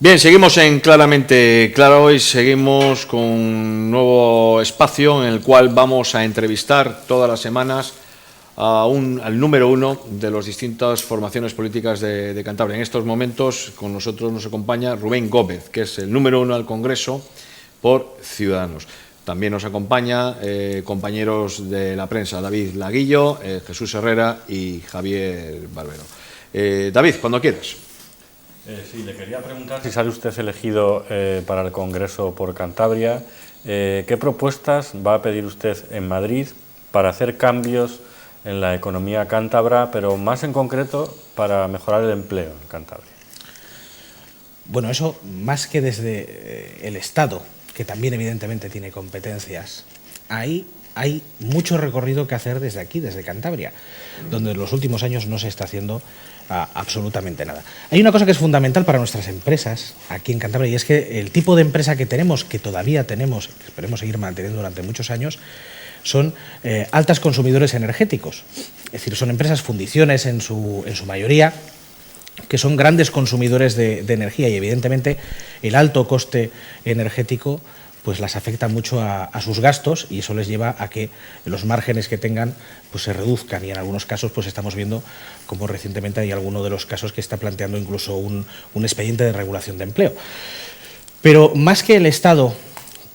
Bien, seguimos en Claramente Claro y seguimos con un nuevo espacio en el cual vamos a entrevistar todas las semanas al número uno de las distintas formaciones políticas de Cantabria. En estos momentos con nosotros nos acompaña Rubén Gómez, que es el número uno al Congreso por Ciudadanos. También nos acompaña compañeros de la prensa, David Laguillo, Jesús Herrera y Javier Barbero. David, cuando quieras. Sí, le quería preguntar si sale usted elegido para el Congreso por Cantabria, ¿qué propuestas va a pedir usted en Madrid para hacer cambios en la economía cántabra, pero más en concreto para mejorar el empleo en Cantabria? Bueno, eso más que desde el Estado, que también evidentemente tiene competencias, ahí hay mucho recorrido que hacer desde aquí, desde Cantabria, donde en los últimos años no se está haciendo absolutamente nada. Hay una cosa que es fundamental para nuestras empresas aquí en Cantabria, y es que el tipo de empresa que tenemos, que todavía tenemos, que esperemos seguir manteniendo durante muchos años, son altas consumidores energéticos. Es decir, son empresas fundiciones en su mayoría, que son grandes consumidores de energía, y evidentemente el alto coste energético pues las afecta mucho a sus gastos, y eso les lleva a que los márgenes que tengan pues se reduzcan, y en algunos casos pues estamos viendo como recientemente hay alguno de los casos que está planteando incluso un expediente de regulación de empleo. Pero más que el Estado,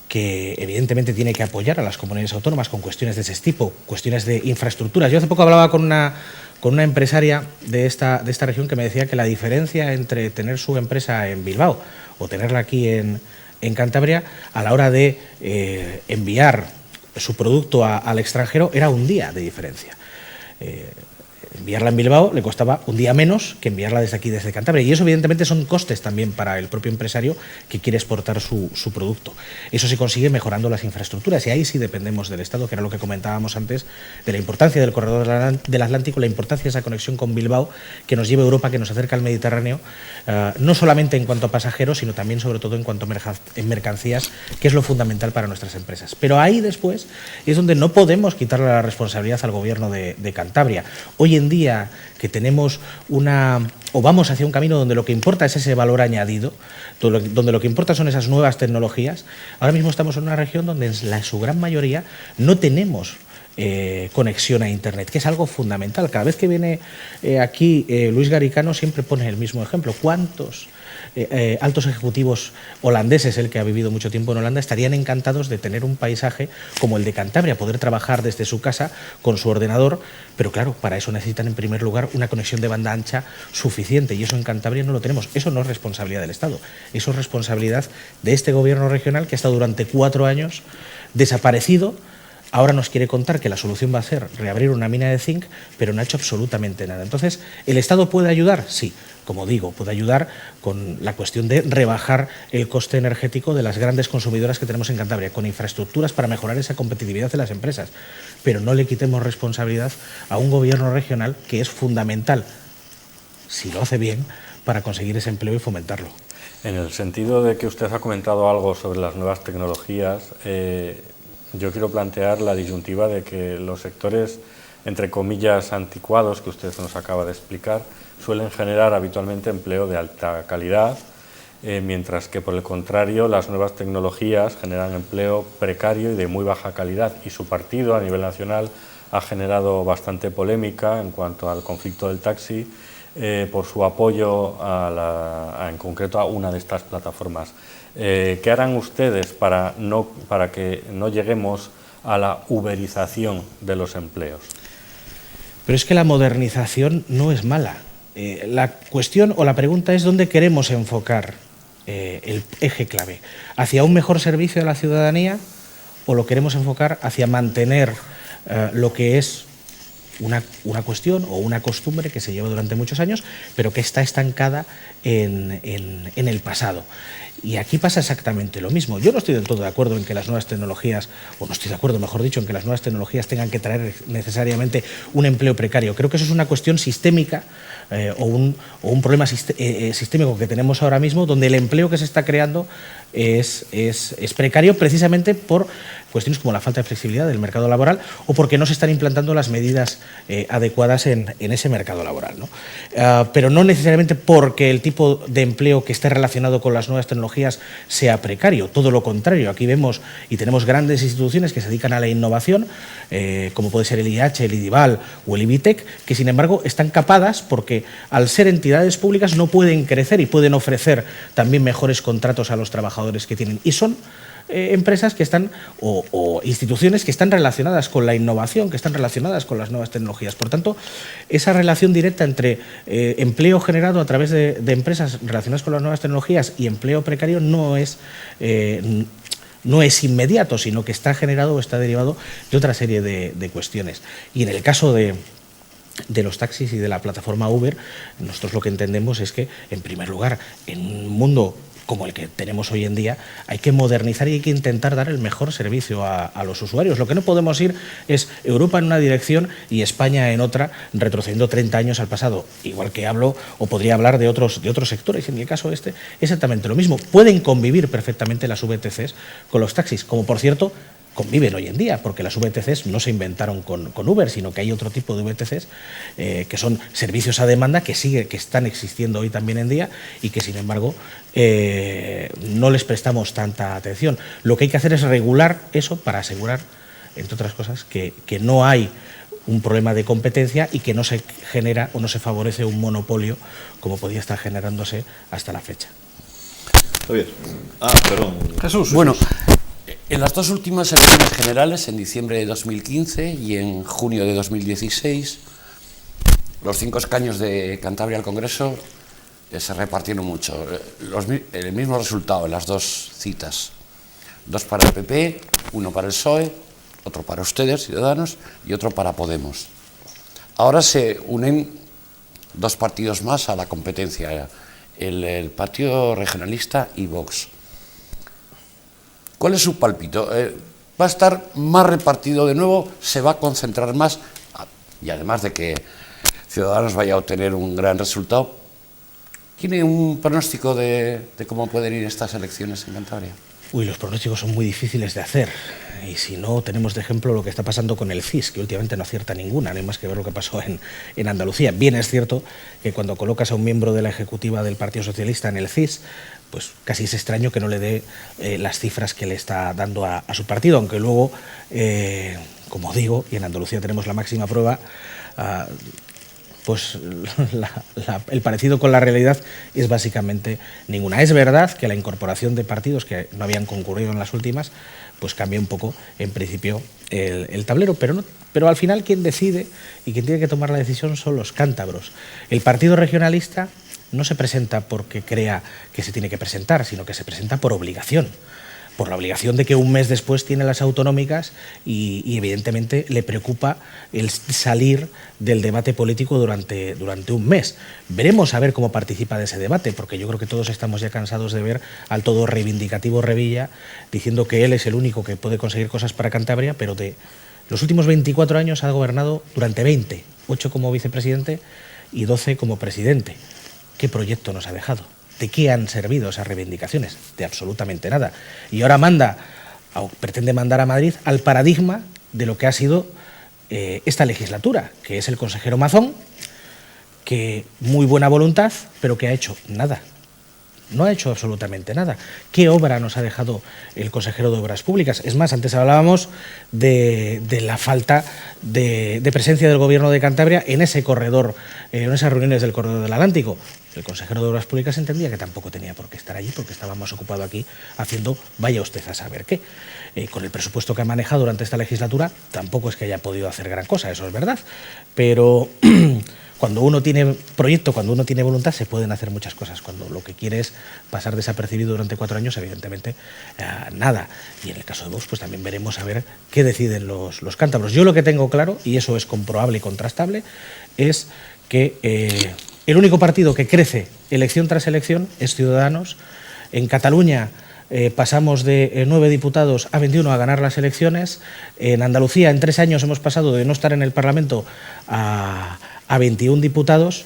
que evidentemente tiene que apoyar a las comunidades autónomas con cuestiones de ese tipo, cuestiones de infraestructuras. Yo hace poco hablaba con una empresaria de esta región que me decía que la diferencia entre tener su empresa en Bilbao o tenerla aquí en Cantabria, a la hora de enviar su producto al extranjero, era un día de diferencia. Enviarla en Bilbao le costaba un día menos que enviarla desde aquí, desde Cantabria, y eso evidentemente son costes también para el propio empresario que quiere exportar su producto. Eso se consigue mejorando las infraestructuras, y ahí sí dependemos del Estado, que era lo que comentábamos antes, de la importancia del corredor del Atlántico, la importancia de esa conexión con Bilbao que nos lleva a Europa, que nos acerca al Mediterráneo, no solamente en cuanto a pasajeros, sino también sobre todo en cuanto a mercancías, que es lo fundamental para nuestras empresas. Pero ahí después es donde no podemos quitarle la responsabilidad al Gobierno de Cantabria. Hoy en día, que tenemos vamos hacia un camino donde lo que importa es ese valor añadido, donde lo que importa son esas nuevas tecnologías, ahora mismo estamos en una región donde en su gran mayoría no tenemos conexión a Internet, que es algo fundamental. Cada vez que viene aquí Luis Garicano siempre pone el mismo ejemplo. ¿Cuántos altos ejecutivos holandeses, el que ha vivido mucho tiempo en Holanda, estarían encantados de tener un paisaje como el de Cantabria, poder trabajar desde su casa con su ordenador? Pero claro, para eso necesitan en primer lugar una conexión de banda ancha suficiente, y eso en Cantabria no lo tenemos. Eso no es responsabilidad del Estado, eso es responsabilidad de este gobierno regional, que ha estado durante 4 años desaparecido. Ahora nos quiere contar que la solución va a ser reabrir una mina de zinc, pero no ha hecho absolutamente nada. Entonces, ¿el Estado puede ayudar? Sí, como digo, puede ayudar con la cuestión de rebajar el coste energético de las grandes consumidoras que tenemos en Cantabria, con infraestructuras para mejorar esa competitividad de las empresas. Pero no le quitemos responsabilidad a un gobierno regional que es fundamental, si lo hace bien, para conseguir ese empleo y fomentarlo. En el sentido de que usted ha comentado algo sobre las nuevas tecnologías, yo quiero plantear la disyuntiva de que los sectores, entre comillas, anticuados, que usted nos acaba de explicar, suelen generar habitualmente empleo de alta calidad, mientras que, por el contrario, las nuevas tecnologías generan empleo precario y de muy baja calidad. Y su partido, a nivel nacional, ha generado bastante polémica en cuanto al conflicto del taxi, por su apoyo en concreto a una de estas plataformas. ¿Qué harán ustedes para que no lleguemos a la uberización de los empleos? Pero es que la modernización no es mala. La cuestión o la pregunta es dónde queremos enfocar el eje clave. ¿Hacia un mejor servicio a la ciudadanía, o lo queremos enfocar hacia mantener lo que es una cuestión o una costumbre que se lleva durante muchos años, pero que está estancada en el pasado? Y aquí pasa exactamente lo mismo. Yo no estoy del todo de acuerdo en que las nuevas tecnologías, o no estoy de acuerdo, mejor dicho, en que las nuevas tecnologías tengan que traer necesariamente un empleo precario. Creo que eso es una cuestión sistémica o un problema sistémico que tenemos ahora mismo, donde el empleo que se está creando es precario precisamente por cuestiones como la falta de flexibilidad del mercado laboral, o porque no se están implantando las medidas adecuadas en ese mercado laboral, ¿no? Pero no necesariamente porque el tipo de empleo que esté relacionado con las nuevas tecnologías sea precario, todo lo contrario. Aquí vemos y tenemos grandes instituciones que se dedican a la innovación, como puede ser el IH, el IDIVAL o el IBITEC, que sin embargo están capadas porque al ser entidades públicas no pueden crecer y pueden ofrecer también mejores contratos a los trabajadores que tienen. Y son empresas que están, o instituciones que están relacionadas con la innovación, que están relacionadas con las nuevas tecnologías. Por tanto, esa relación directa entre empleo generado a través de empresas relacionadas con las nuevas tecnologías y empleo precario no es inmediato, sino que está generado o está derivado de otra serie de cuestiones. Y en el caso de los taxis y de la plataforma Uber, nosotros lo que entendemos es que, en primer lugar, en un mundo como el que tenemos hoy en día, hay que modernizar y hay que intentar dar el mejor servicio a los usuarios. Lo que no podemos ir es Europa en una dirección y España en otra, retrocediendo 30 años al pasado. Igual que hablo o podría hablar de otros sectores. En el caso este, exactamente lo mismo. Pueden convivir perfectamente las VTCs con los taxis, como por cierto conviven hoy en día, porque las VTCs no se inventaron con Uber, sino que hay otro tipo de VTCs que son servicios a demanda que están existiendo hoy también en día y que sin embargo no les prestamos tanta atención. Lo que hay que hacer es regular eso para asegurar, entre otras cosas, que no hay un problema de competencia y que no se genera o no se favorece un monopolio como podía estar generándose hasta la fecha. Javier. Perdón. Jesús. Bueno, en las dos últimas elecciones generales, en diciembre de 2015 y en junio de 2016, los 5 escaños de Cantabria al Congreso se repartieron mucho. El mismo resultado en las dos citas. 2 para el PP, 1 para el PSOE, otro para ustedes, Ciudadanos, y otro para Podemos. Ahora se unen 2 partidos más a la competencia, el Partido Regionalista y Vox. ¿Cuál es su pálpito? ¿Va a estar más repartido de nuevo? ¿Se va a concentrar más? Y además de que Ciudadanos vaya a obtener un gran resultado, ¿tiene un pronóstico de cómo pueden ir estas elecciones en Cantabria? Los pronósticos son muy difíciles de hacer. Y si no, tenemos de ejemplo lo que está pasando con el CIS, que últimamente no acierta ninguna, no hay más que ver lo que pasó en Andalucía. Bien es cierto que cuando colocas a un miembro de la ejecutiva del Partido Socialista en el CIS, pues casi es extraño que no le dé las cifras que le está dando a su partido, aunque luego, como digo, y en Andalucía tenemos la máxima prueba, pues el parecido con la realidad es básicamente ninguna. Es verdad que la incorporación de partidos que no habían concurrido en las últimas, pues cambia un poco, en principio, el tablero, pero al final quien decide y quien tiene que tomar la decisión son los cántabros. El Partido Regionalista no se presenta porque crea que se tiene que presentar, sino que se presenta por obligación. Por la obligación de que un mes después tiene las autonómicas y evidentemente le preocupa el salir del debate político durante un mes. Veremos a ver cómo participa de ese debate, porque yo creo que todos estamos ya cansados de ver al todo reivindicativo Revilla diciendo que él es el único que puede conseguir cosas para Cantabria, pero de los últimos 24 años ha gobernado durante 20, 8 como vicepresidente y 12 como presidente. ¿Qué proyecto nos ha dejado? ¿De qué han servido esas reivindicaciones? De absolutamente nada. Y ahora pretende mandar a Madrid al paradigma de lo que ha sido esta legislatura, que es el consejero Mazón, que muy buena voluntad, pero que ha hecho nada. No ha hecho absolutamente nada. ¿Qué obra nos ha dejado el consejero de Obras Públicas? Es más, antes hablábamos de la falta de presencia del Gobierno de Cantabria en ese corredor, en esas reuniones del corredor del Atlántico. El consejero de Obras Públicas entendía que tampoco tenía por qué estar allí porque estaba más ocupado aquí haciendo vaya usted a saber qué. Con el presupuesto que ha manejado durante esta legislatura tampoco es que haya podido hacer gran cosa, eso es verdad. Pero cuando uno tiene proyecto, cuando uno tiene voluntad, se pueden hacer muchas cosas. Cuando lo que quiere es pasar desapercibido durante 4 años, evidentemente, nada. Y en el caso de Vox, pues también veremos a ver qué deciden los cántabros. Yo lo que tengo claro, y eso es comprobable y contrastable, es que el único partido que crece elección tras elección es Ciudadanos. En Cataluña pasamos de 9 diputados a 21 a ganar las elecciones. En Andalucía, en 3 años, hemos pasado de no estar en el Parlamento a 21 diputados.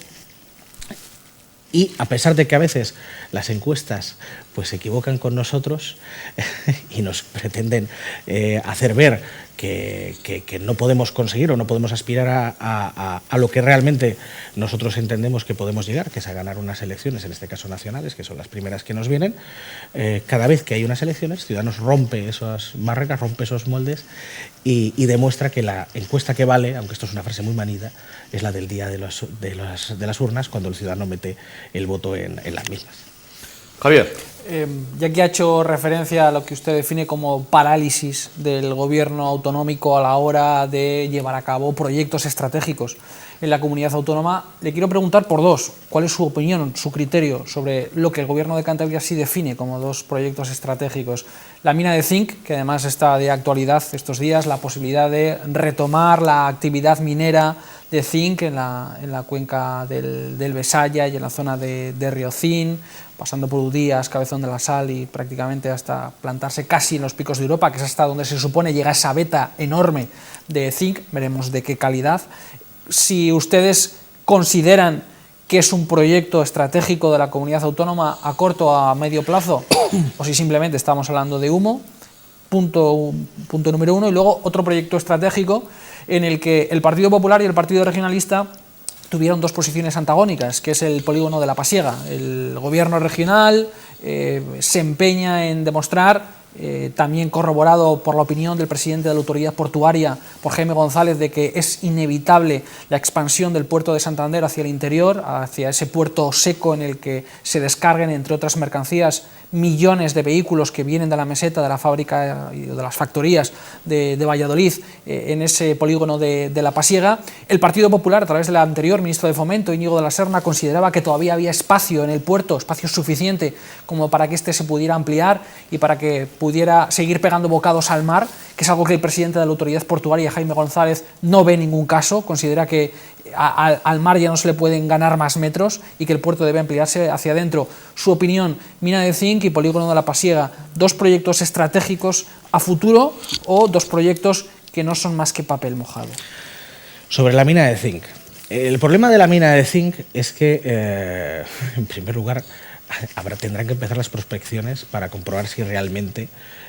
Y a pesar de que a veces las encuestas pues se equivocan con nosotros y nos pretenden hacer ver que no podemos conseguir o no podemos aspirar a lo que realmente nosotros entendemos que podemos llegar, que es a ganar unas elecciones, en este caso nacionales, que son las primeras que nos vienen. Cada vez que hay unas elecciones, Ciudadanos rompe esas barreras, rompe esos moldes y demuestra que la encuesta que vale, aunque esto es una frase muy manida, es la del día de las urnas, cuando el ciudadano mete el voto en las mismas. Javier. Ya que ha hecho referencia a lo que usted define como parálisis del gobierno autonómico a la hora de llevar a cabo proyectos estratégicos en la comunidad autónoma, le quiero preguntar por dos. ¿Cuál es su opinión, su criterio sobre lo que el gobierno de Cantabria sí define como dos proyectos estratégicos? La mina de zinc, que además está de actualidad estos días, la posibilidad de retomar la actividad minera de zinc en la cuenca del Besaya y en la zona de Riocín, pasando por Udías, Cabezón de la Sal y prácticamente hasta plantarse casi en los picos de Europa, que es hasta donde se supone llega esa veta enorme de zinc. Veremos de qué calidad. Si ustedes consideran que es un proyecto estratégico de la comunidad autónoma a corto o a medio plazo, o si simplemente estamos hablando de humo, punto número uno. Y luego otro proyecto estratégico en el que el Partido Popular y el Partido Regionalista tuvieron dos posiciones antagónicas, que es el polígono de La Pasiega. El gobierno regional se empeña en demostrar, también corroborado por la opinión del presidente de la autoridad portuaria, por Jaime González, de que es inevitable la expansión del puerto de Santander hacia el interior, hacia ese puerto seco en el que se descarguen, entre otras mercancías, millones de vehículos que vienen de la meseta, de la fábrica y de las factorías de Valladolid, en ese polígono de La Pasiega. El Partido Popular, a través del anterior ministro de Fomento, Íñigo de la Serna, consideraba que todavía había espacio en el puerto, espacio suficiente como para que este se pudiera ampliar y para que pudiera seguir pegando bocados al mar, que es algo que el presidente de la autoridad portuaria, Jaime González, no ve en ningún caso. Considera que al mar ya no se le pueden ganar más metros y que el puerto debe ampliarse hacia adentro. Su opinión: mina de zinc y polígono de La Pasiega, ¿dos proyectos estratégicos a futuro o dos proyectos que no son más que papel mojado? Sobre la mina de zinc. El problema de la mina de zinc es que, en primer lugar, tendrán que empezar las prospecciones para comprobar si realmente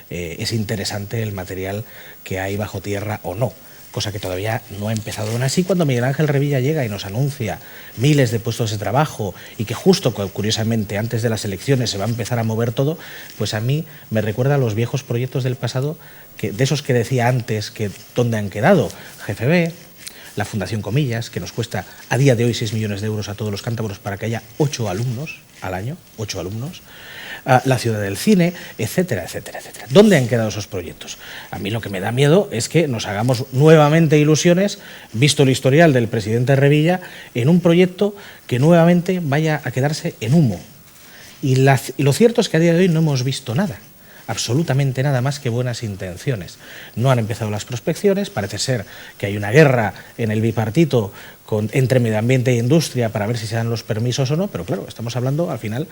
es interesante el material que hay bajo tierra o no, cosa que todavía no ha empezado. Aún así, cuando Miguel Ángel Revilla llega y nos anuncia miles de puestos de trabajo y que justo, curiosamente, antes de las elecciones se va a empezar a mover todo, pues a mí me recuerda a los viejos proyectos del pasado, de esos que decía antes, que dónde han quedado: GFB, la Fundación Comillas, que nos cuesta a día de hoy 6 millones de euros a todos los cántabros para que haya 8 alumnos al año, 8 alumnos, la Ciudad del Cine, etcétera, etcétera, etcétera. ¿Dónde han quedado esos proyectos? A mí lo que me da miedo es que nos hagamos nuevamente ilusiones, visto el historial del presidente Revilla, en un proyecto que nuevamente vaya a quedarse en humo. Y lo cierto es que a día de hoy no hemos visto nada, absolutamente nada más que buenas intenciones. No han empezado las prospecciones, parece ser que hay una guerra en el bipartito entre medio ambiente e industria para ver si se dan los permisos o no, pero claro, estamos hablando al final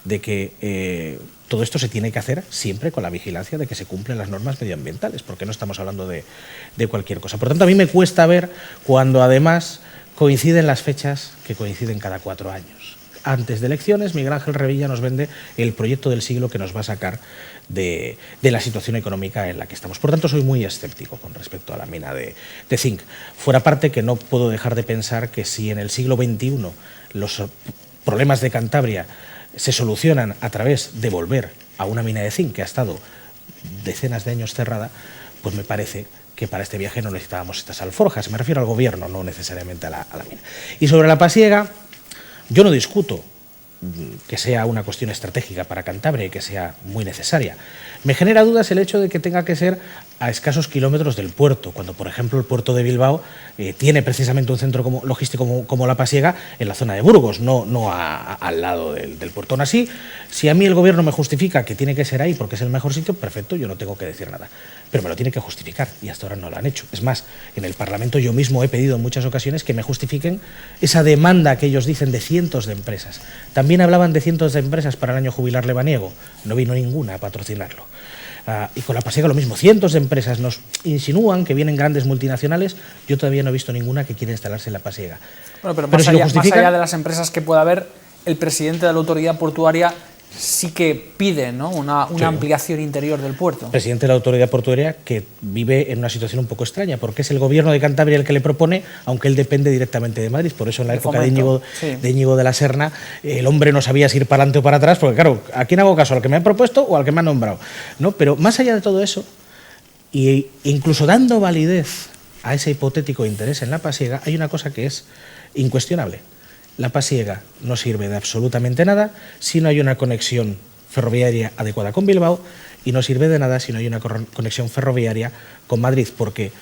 de que todo esto se tiene que hacer siempre con la vigilancia de que se cumplen las normas medioambientales, porque no estamos hablando de cualquier cosa. Por tanto, a mí me cuesta ver cuando además coinciden las fechas que coinciden cada 4 años. Antes de elecciones, Miguel Ángel Revilla nos vende el proyecto del siglo que nos va a sacar de la situación económica en la que estamos. Por tanto, soy muy escéptico con respecto a la mina de zinc. Fuera parte que no puedo dejar de pensar que si en el siglo XXI los problemas de Cantabria se solucionan a través de volver a una mina de zinc que ha estado decenas de años cerrada, pues me parece que para este viaje no necesitábamos estas alforjas. Me refiero al gobierno, no necesariamente a la mina. Y sobre La Pasiega, yo no discuto que sea una cuestión estratégica para Cantabria y que sea muy necesaria. Me genera dudas el hecho de que tenga que ser a escasos kilómetros del puerto, cuando, por ejemplo, el puerto de Bilbao tiene precisamente un centro logístico como La Pasiega en la zona de Burgos, no al lado del puerto. Aún así, si a mí el gobierno me justifica que tiene que ser ahí porque es el mejor sitio, perfecto, yo no tengo que decir nada. Pero me lo tiene que justificar y hasta ahora no lo han hecho. Es más, en el Parlamento yo mismo he pedido en muchas ocasiones que me justifiquen esa demanda que ellos dicen de cientos de empresas. También hablaban de cientos de empresas para el año jubilar lebaniego, no vino ninguna a patrocinarlo. Y con La Pasiega lo mismo, cientos de empresas nos insinúan que vienen grandes multinacionales, yo todavía no he visto ninguna que quiera instalarse en La Pasiega. Bueno, pero más allá de las empresas que pueda haber, el presidente de la autoridad portuaria sí que pide, ¿no?, una ampliación interior del puerto. Presidente de la Autoridad Portuaria, que vive en una situación un poco extraña, porque es el gobierno de Cantabria el que le propone, aunque él depende directamente de Madrid. Por eso en la época de Íñigo de la Serna, el hombre no sabía si ir para adelante o para atrás, porque claro, ¿a quién hago caso? ¿Al que me ha propuesto o al que me ha nombrado? ¿No? Pero más allá de todo eso, e incluso dando validez a ese hipotético interés en la pasiega, hay una cosa que es incuestionable. La pasiega no sirve de absolutamente nada si no hay una conexión ferroviaria adecuada con Bilbao, y no sirve de nada si no hay una conexión ferroviaria con Madrid, porque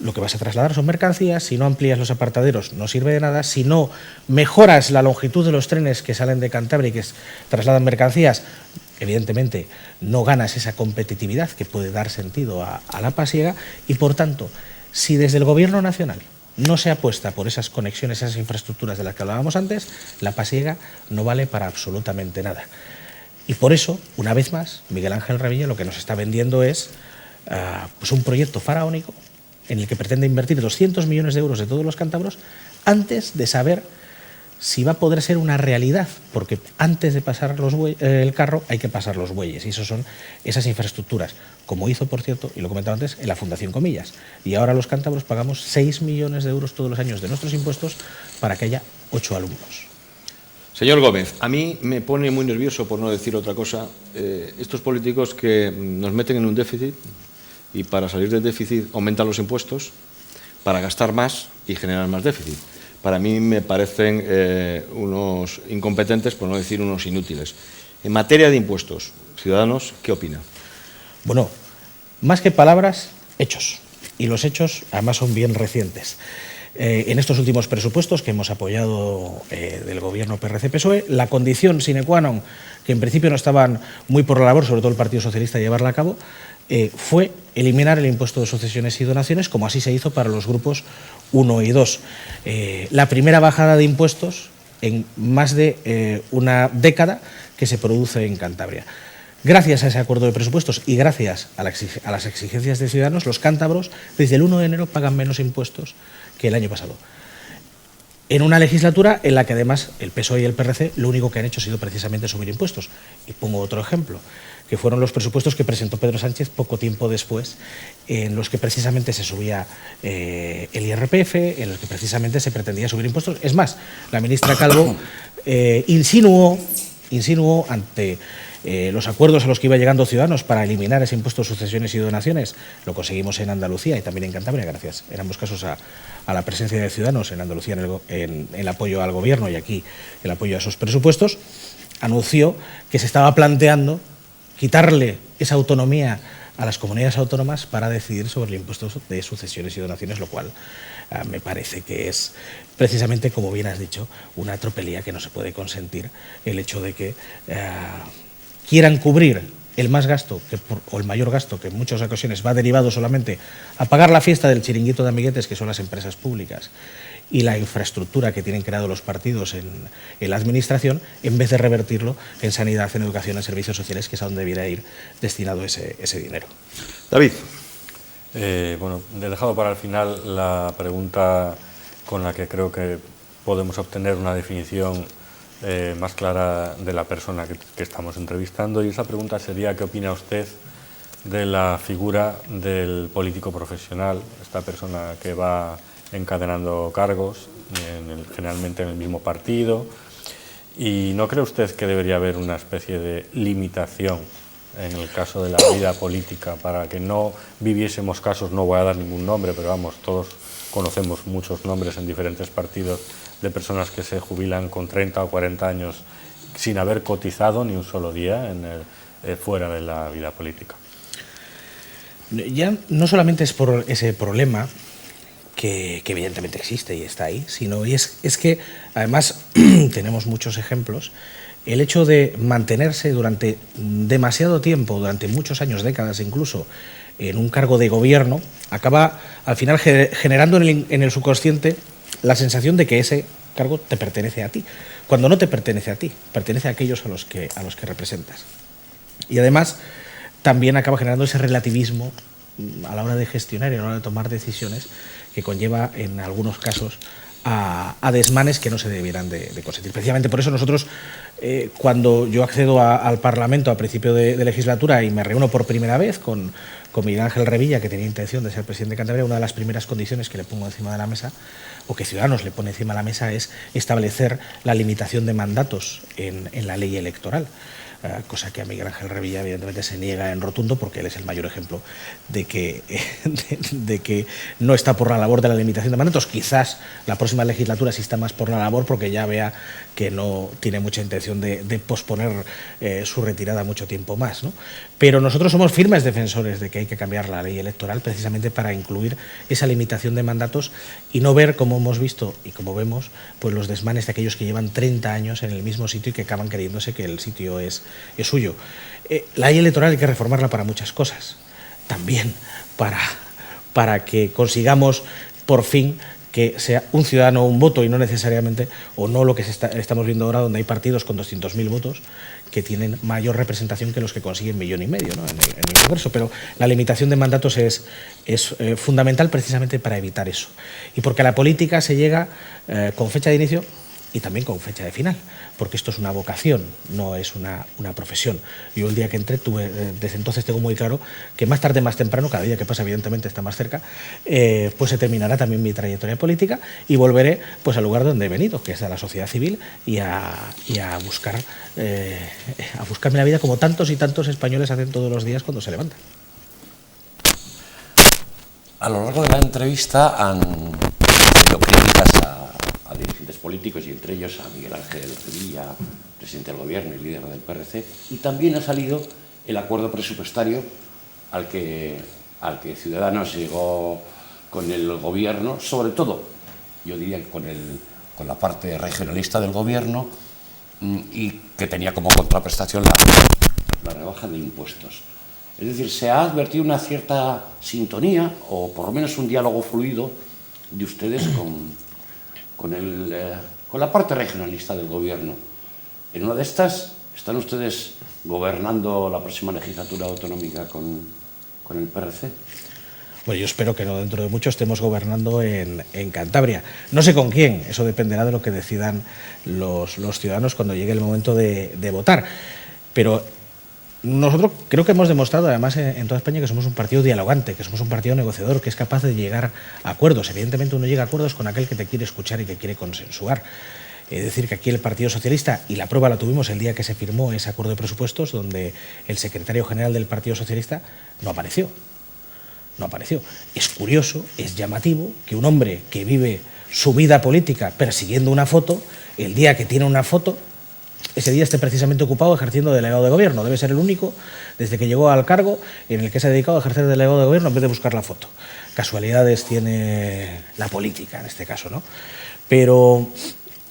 lo que vas a trasladar son mercancías. Si no amplías los apartaderos no sirve de nada, si no mejoras la longitud de los trenes que salen de Cantabria y que trasladan mercancías, evidentemente no ganas esa competitividad que puede dar sentido a la pasiega. Y por tanto, si desde el Gobierno nacional no se apuesta por esas conexiones, esas infraestructuras de las que hablábamos antes, la pasiega no vale para absolutamente nada. Y por eso, una vez más, Miguel Ángel Reviño lo que nos está vendiendo es pues un proyecto faraónico en el que pretende invertir 200 millones de euros de todos los cántabros antes de saber si va a poder ser una realidad, porque antes de pasar el carro hay que pasar los bueyes, y eso son esas infraestructuras, como hizo, por cierto, y lo comentaba antes, en la Fundación Comillas. Y ahora los cántabros pagamos 6 millones de euros todos los años de nuestros impuestos para que haya 8 alumnos. Señor Gómez, a mí me pone muy nervioso, por no decir otra cosa, estos políticos que nos meten en un déficit y para salir del déficit aumentan los impuestos para gastar más y generar más déficit. Para mí me parecen unos incompetentes, por no decir unos inútiles. En materia de impuestos, Ciudadanos, ¿qué opina? Bueno, más que palabras, hechos. Y los hechos, además, son bien recientes. En estos últimos presupuestos que hemos apoyado del gobierno PRC-PSOE, la condición sine qua non, que en principio no estaban muy por la labor, sobre todo el Partido Socialista, llevarla a cabo, fue eliminar el impuesto de sucesiones y donaciones, como así se hizo para los grupos 1 y 2. La primera bajada de impuestos en más de una década que se produce en Cantabria. Gracias a ese acuerdo de presupuestos y gracias a las exigencias de Ciudadanos, los cántabros desde el 1 de enero pagan menos impuestos que el año pasado. En una legislatura en la que además el PSOE y el PRC lo único que han hecho ha sido precisamente subir impuestos. Y pongo otro ejemplo, que fueron los presupuestos que presentó Pedro Sánchez poco tiempo después, en los que precisamente se subía el IRPF, en los que precisamente se pretendía subir impuestos. Es más, la ministra Calvo insinuó ante los acuerdos a los que iba llegando Ciudadanos para eliminar ese impuesto de sucesiones y donaciones. Lo conseguimos en Andalucía y también en Cantabria, gracias en ambos casos a la presencia de Ciudadanos, en Andalucía en el apoyo al gobierno y aquí el apoyo a esos presupuestos. Anunció que se estaba planteando quitarle esa autonomía a las comunidades autónomas para decidir sobre el impuesto de sucesiones y donaciones, lo cual me parece que es precisamente, como bien has dicho, una tropelía que no se puede consentir, el hecho de que quieran cubrir el más gasto o el mayor gasto, que en muchas ocasiones va derivado solamente a pagar la fiesta del chiringuito de amiguetes, que son las empresas públicas, y la infraestructura que tienen creado los partidos en la administración, en vez de revertirlo en sanidad, en educación, en servicios sociales, que es a donde debiera ir destinado ese dinero. David. Bueno, he dejado para el final la pregunta con la que creo que podemos obtener una definición más clara de la persona que estamos entrevistando, y esa pregunta sería: ¿qué opina usted de la figura del político profesional, esta persona que va encadenando cargos, generalmente en el mismo partido? ¿Y no cree usted que debería haber una especie de limitación en el caso de la vida política para que no viviésemos casos, no voy a dar ningún nombre, pero vamos, todos conocemos muchos nombres en diferentes partidos de personas que se jubilan con 30 o 40 años sin haber cotizado ni un solo día fuera de la vida política? Ya no solamente es por ese problema que evidentemente existe y está ahí, sino es que además tenemos muchos ejemplos. El hecho de mantenerse durante demasiado tiempo, durante muchos años, décadas incluso, en un cargo de gobierno, acaba al final generando en el subconsciente la sensación de que ese cargo te pertenece a ti, cuando no te pertenece a ti, pertenece a aquellos a los que representas. Y además también acaba generando ese relativismo a la hora de gestionar y a la hora de tomar decisiones, que conlleva en algunos casos a desmanes que no se debieran de consentir. Precisamente por eso nosotros, cuando yo accedo al Parlamento a principio de legislatura y me reúno por primera vez con Miguel Ángel Revilla, que tenía intención de ser presidente de Cantabria, una de las primeras condiciones que le pongo encima de la mesa, o que Ciudadanos le pone encima de la mesa, es establecer la limitación de mandatos en la ley electoral. Cosa que a Miguel Ángel Revilla evidentemente se niega en rotundo, porque él es el mayor ejemplo de que no está por la labor de la limitación de mandatos. Quizás la próxima legislatura sí está más por la labor, porque ya vea que no tiene mucha intención de posponer su retirada mucho tiempo más, ¿no? Pero nosotros somos firmes defensores de que hay que cambiar la ley electoral precisamente para incluir esa limitación de mandatos y no ver, como hemos visto y como vemos, pues los desmanes de aquellos que llevan 30 años en el mismo sitio y que acaban creyéndose que el sitio es suyo. La ley electoral hay que reformarla para muchas cosas, también para que consigamos por fin que sea un ciudadano un voto y no necesariamente, o no lo que estamos viendo ahora, donde hay partidos con 200.000 votos que tienen mayor representación que los que consiguen 1,5 millones, ¿no? en el Congreso. Pero la limitación de mandatos es fundamental precisamente para evitar eso. Y porque a la política se llega con fecha de inicio y también con fecha de final, porque esto es una vocación, no es una profesión. Yo el día que entré, desde entonces tengo muy claro que más tarde, más temprano, cada día que pasa evidentemente está más cerca, pues se terminará también mi trayectoria política y volveré pues al lugar donde he venido, que es a la sociedad civil y a buscarme la vida como tantos y tantos españoles hacen todos los días cuando se levantan. A lo largo de la entrevista han habido críticas a dirigentes políticos y entre ellos a Miguel Ángel Revilla, presidente del Gobierno y líder del PRC, y también ha salido el acuerdo presupuestario al que Ciudadanos llegó con el Gobierno, sobre todo, yo diría que con la parte regionalista del Gobierno, y que tenía como contraprestación la rebaja de impuestos. Es decir, se ha advertido una cierta sintonía, o por lo menos un diálogo fluido de ustedes con la parte regionalista del Gobierno. En una de estas, ¿están ustedes gobernando la próxima legislatura autonómica con el PRC? Bueno, yo espero que no dentro de mucho estemos gobernando en Cantabria. No sé con quién, eso dependerá de lo que decidan los ciudadanos cuando llegue el momento de votar. Pero nosotros creo que hemos demostrado, además, en toda España, que somos un partido dialogante, que somos un partido negociador, que es capaz de llegar a acuerdos. Evidentemente uno llega a acuerdos con aquel que te quiere escuchar y que quiere consensuar. Es decir, que aquí el Partido Socialista, y la prueba la tuvimos el día que se firmó ese acuerdo de presupuestos, donde el secretario general del Partido Socialista no apareció. No apareció. Es curioso, es llamativo que un hombre que vive su vida política persiguiendo una foto, el día que tiene una foto, ese día esté precisamente ocupado ejerciendo de delegado de gobierno. Debe ser el único, desde que llegó al cargo, en el que se ha dedicado a ejercer de delegado de gobierno en vez de buscar la foto. Casualidades tiene la política en este caso, ¿no? Pero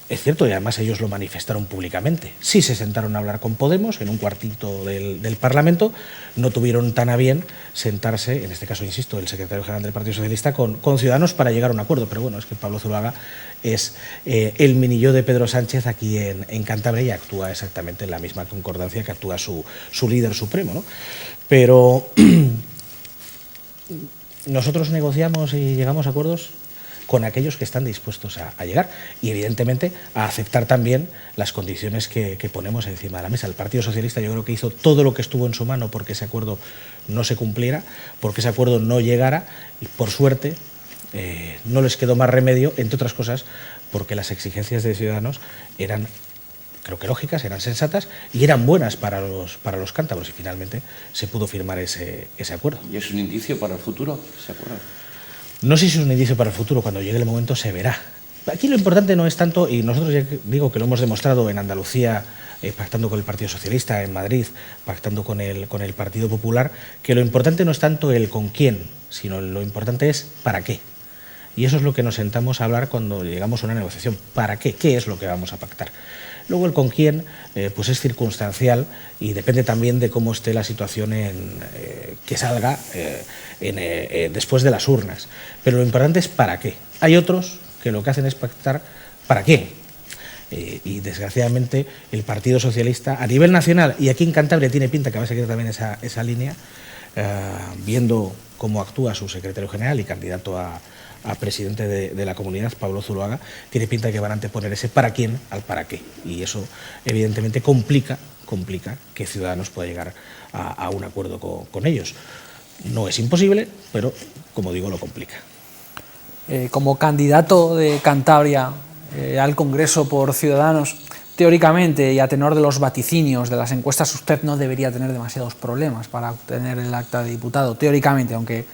es cierto, y además ellos lo manifestaron públicamente. Sí se sentaron a hablar con Podemos en un cuartito del Parlamento, no tuvieron tan a bien sentarse, en este caso, insisto, el secretario general del Partido Socialista, con Ciudadanos para llegar a un acuerdo. Pero bueno, es que Pablo Zuluaga es el minillo de Pedro Sánchez aquí en Cantabria y actúa exactamente en la misma concordancia que actúa su líder supremo, ¿no? Pero nosotros negociamos y llegamos a acuerdos con aquellos que están dispuestos a llegar y, evidentemente, a aceptar también las condiciones que ponemos encima de la mesa. El Partido Socialista yo creo que hizo todo lo que estuvo en su mano porque ese acuerdo no se cumpliera, porque ese acuerdo no llegara y, por suerte, no les quedó más remedio, entre otras cosas, porque las exigencias de Ciudadanos eran, creo que lógicas, eran sensatas y eran buenas para los cántabros y finalmente se pudo firmar ese acuerdo. ¿Y es un indicio para el futuro ese acuerdo? No sé si es un indicio para el futuro, cuando llegue el momento se verá. Aquí lo importante no es tanto, y nosotros ya digo que lo hemos demostrado en Andalucía, pactando con el Partido Socialista, en Madrid, pactando con el Partido Popular, que lo importante no es tanto el con quién, sino lo importante es para qué. Y eso es lo que nos sentamos a hablar cuando llegamos a una negociación. ¿Para qué? ¿Qué es lo que vamos a pactar? Luego el con quién pues es circunstancial y depende también de cómo esté la situación que salga después de las urnas. Pero lo importante es para qué. Hay otros que lo que hacen es pactar para quién. Y desgraciadamente el Partido Socialista a nivel nacional, y aquí en Cantabria tiene pinta que va a seguir también esa línea, viendo cómo actúa su secretario general y candidato a a presidente de la comunidad, Pablo Zuloaga, tiene pinta de que van a anteponer ese para quién al para qué. Y eso, evidentemente, complica que Ciudadanos pueda llegar a un acuerdo con ellos. No es imposible, pero, como digo, lo complica. Como candidato de Cantabria al Congreso por Ciudadanos, teóricamente y a tenor de los vaticinios de las encuestas, usted no debería tener demasiados problemas para obtener el acta de diputado, teóricamente, aunque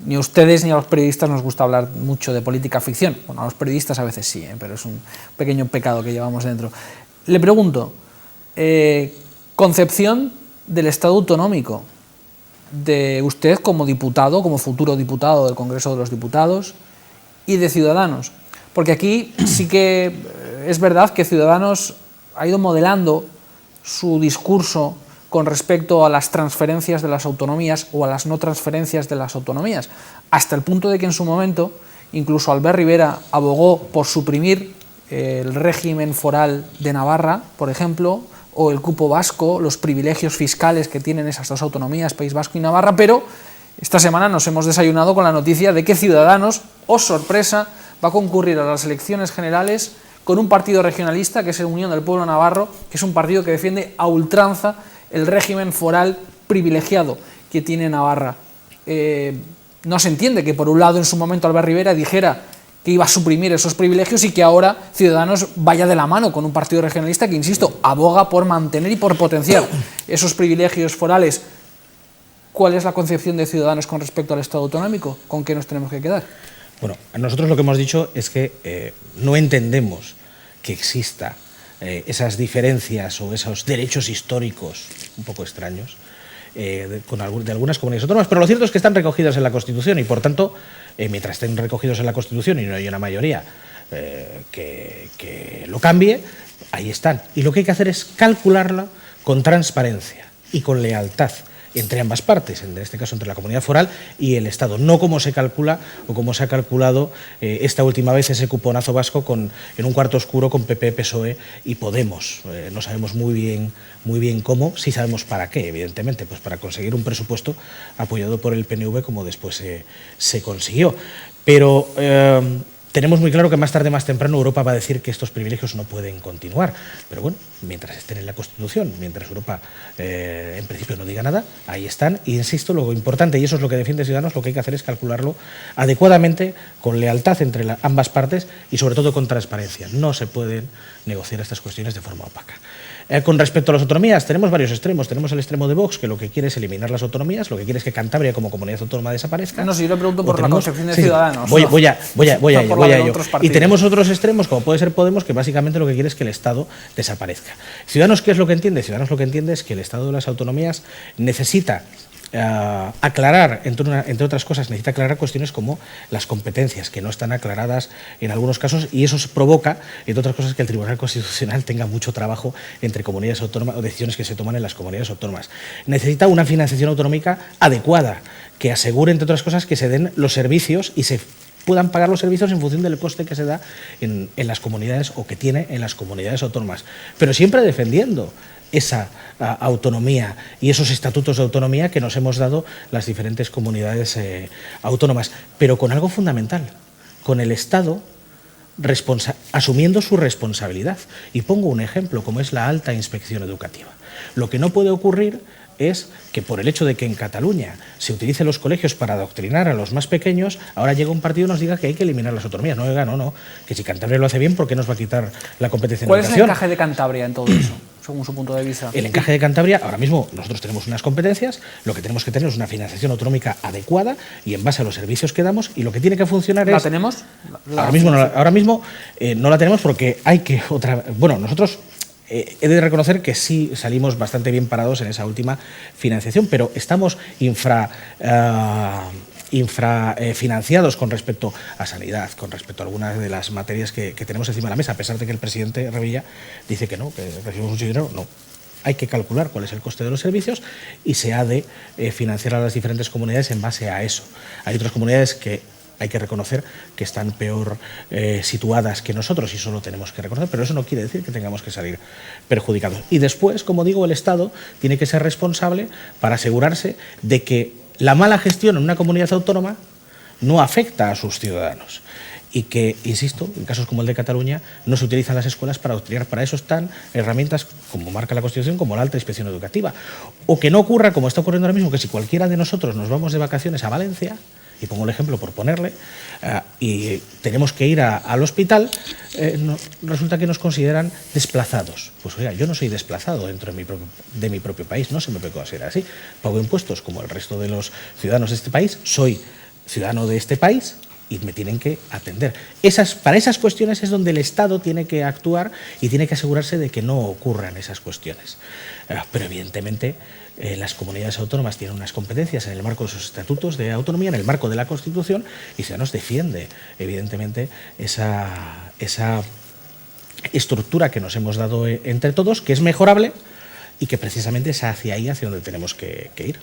ni a ustedes ni a los periodistas nos gusta hablar mucho de política ficción. Bueno, a los periodistas a veces sí, pero es un pequeño pecado que llevamos dentro. Le pregunto, concepción del Estado autonómico de usted como diputado, como futuro diputado del Congreso de los Diputados, y de Ciudadanos, porque aquí sí que es verdad que Ciudadanos ha ido modelando su discurso con respecto a las transferencias de las autonomías o a las no transferencias de las autonomías, hasta el punto de que en su momento incluso Albert Rivera abogó por suprimir el régimen foral de Navarra, por ejemplo, o el cupo vasco, los privilegios fiscales que tienen esas dos autonomías, País Vasco y Navarra, pero esta semana nos hemos desayunado con la noticia de que Ciudadanos, oh sorpresa, va a concurrir a las elecciones generales con un partido regionalista, que es el Unión del Pueblo Navarro, que es un partido que defiende a ultranza el régimen foral privilegiado que tiene Navarra. No se entiende que por un lado en su momento Albert Rivera dijera que iba a suprimir esos privilegios y que ahora Ciudadanos vaya de la mano con un partido regionalista que, insisto, aboga por mantener y por potenciar esos privilegios forales. ¿Cuál es la concepción de Ciudadanos con respecto al Estado autonómico? ¿Con qué nos tenemos que quedar? Bueno, nosotros lo que hemos dicho es que no entendemos que exista esas diferencias o esos derechos históricos un poco extraños de algunas comunidades autónomas, pero lo cierto es que están recogidos en la Constitución y, por tanto, mientras estén recogidos en la Constitución y no hay una mayoría que lo cambie, ahí están. Y lo que hay que hacer es calcularla con transparencia y con lealtad entre ambas partes, en este caso entre la comunidad foral y el Estado, no como se calcula o como se ha calculado esta última vez ese cuponazo vasco en un cuarto oscuro con PP, PSOE y Podemos. No sabemos muy bien cómo, sí sabemos para qué, evidentemente, pues para conseguir un presupuesto apoyado por el PNV como después se consiguió. Pero tenemos muy claro que más tarde, más temprano, Europa va a decir que estos privilegios no pueden continuar. Pero bueno, mientras estén en la Constitución, mientras Europa en principio no diga nada, ahí están. Y insisto, lo importante, y eso es lo que defiende Ciudadanos, lo que hay que hacer es calcularlo adecuadamente, con lealtad entre ambas partes y sobre todo con transparencia. No se pueden negociar estas cuestiones de forma opaca. Con respecto a las autonomías, tenemos varios extremos. Tenemos el extremo de Vox, que lo que quiere es eliminar las autonomías, lo que quiere es que Cantabria como comunidad autónoma desaparezca. No, si yo le pregunto por la concepción de Ciudadanos. Voy a ello. Y tenemos otros extremos, como puede ser Podemos, que básicamente lo que quiere es que el Estado desaparezca. Ciudadanos, ¿qué es lo que entiende? Ciudadanos lo que entiende es que el Estado de las autonomías necesita aclarar, entre otras cosas, necesita aclarar cuestiones como las competencias, que no están aclaradas en algunos casos, y eso provoca, entre otras cosas, que el Tribunal Constitucional tenga mucho trabajo entre comunidades autónomas o decisiones que se toman en las comunidades autónomas. Necesita una financiación autonómica adecuada, que asegure, entre otras cosas, que se den los servicios y se puedan pagar los servicios en función del coste que se da en las comunidades o que tiene en las comunidades autónomas, pero siempre defendiendo esa autonomía y esos estatutos de autonomía que nos hemos dado las diferentes comunidades autónomas, pero con algo fundamental, con el Estado asumiendo su responsabilidad. Y pongo un ejemplo, como es la alta inspección educativa. Lo que no puede ocurrir es que por el hecho de que en Cataluña se utilicen los colegios para adoctrinar a los más pequeños, ahora llega un partido y nos diga que hay que eliminar las autonomías. No, que si Cantabria lo hace bien, ¿por qué nos va a quitar la competencia en educación? ¿Cuál es el encaje de Cantabria en todo eso, según su punto de vista? El encaje de Cantabria, ahora mismo nosotros tenemos unas competencias, lo que tenemos que tener es una financiación autonómica adecuada y en base a los servicios que damos, y lo que tiene que funcionar ¿La es... tenemos? Ahora mismo no la tenemos porque hay que... Bueno, nosotros... he de reconocer que sí salimos bastante bien parados en esa última financiación, pero estamos infrafinanciados con respecto a sanidad, con respecto a algunas de las materias que tenemos encima de la mesa, a pesar de que el presidente Revilla dice que no, que recibimos mucho dinero. No. Hay que calcular cuál es el coste de los servicios y se ha de financiar a las diferentes comunidades en base a eso. Hay otras comunidades que hay que reconocer que están peor situadas que nosotros y eso lo tenemos que reconocer, pero eso no quiere decir que tengamos que salir perjudicados. Y después, como digo, el Estado tiene que ser responsable para asegurarse de que la mala gestión en una comunidad autónoma no afecta a sus ciudadanos. Y que, insisto, en casos como el de Cataluña, no se utilizan las escuelas para auxiliar. Para eso están herramientas, como marca la Constitución, como la alta inspección educativa. O que no ocurra, como está ocurriendo ahora mismo, que si cualquiera de nosotros nos vamos de vacaciones a Valencia, y pongo el ejemplo por ponerle, y tenemos que ir al hospital, resulta que nos consideran desplazados. Pues oiga, yo no soy desplazado dentro de mi propio país, no se me puede considerar así. Pago impuestos como el resto de los ciudadanos de este país, soy ciudadano de este país, y me tienen que atender. Para esas cuestiones es donde el Estado tiene que actuar y tiene que asegurarse de que no ocurran esas cuestiones. Pero evidentemente las comunidades autónomas tienen unas competencias en el marco de sus estatutos de autonomía, en el marco de la Constitución, y Ciudadanos defiende evidentemente esa estructura que nos hemos dado entre todos, que es mejorable y que precisamente es hacia ahí, hacia donde tenemos que ir.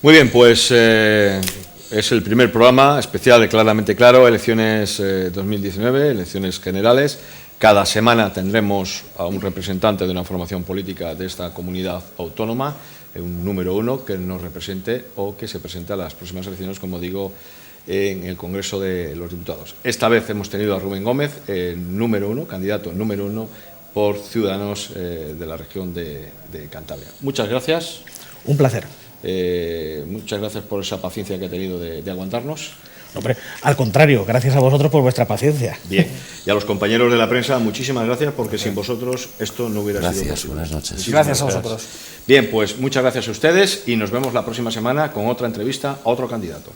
Muy bien, pues es el primer programa especial de Claramente Claro, elecciones 2019, elecciones generales. Cada semana tendremos a un representante de una formación política de esta comunidad autónoma, un número 1 que nos represente o que se presente a las próximas elecciones, como digo, en el Congreso de los Diputados. Esta vez hemos tenido a Rubén Gómez, número 1, candidato número 1 por Ciudadanos de la región de Cantabria. Muchas gracias. Un placer. Muchas gracias por esa paciencia que ha tenido de aguantarnos. Hombre, al contrario, gracias a vosotros por vuestra paciencia. Bien, y a los compañeros de la prensa, muchísimas gracias, porque sin vosotros esto no hubiera sido posible. Gracias, buenas noches. Gracias a vosotros. Bien, pues muchas gracias a ustedes y nos vemos la próxima semana con otra entrevista a otro candidato.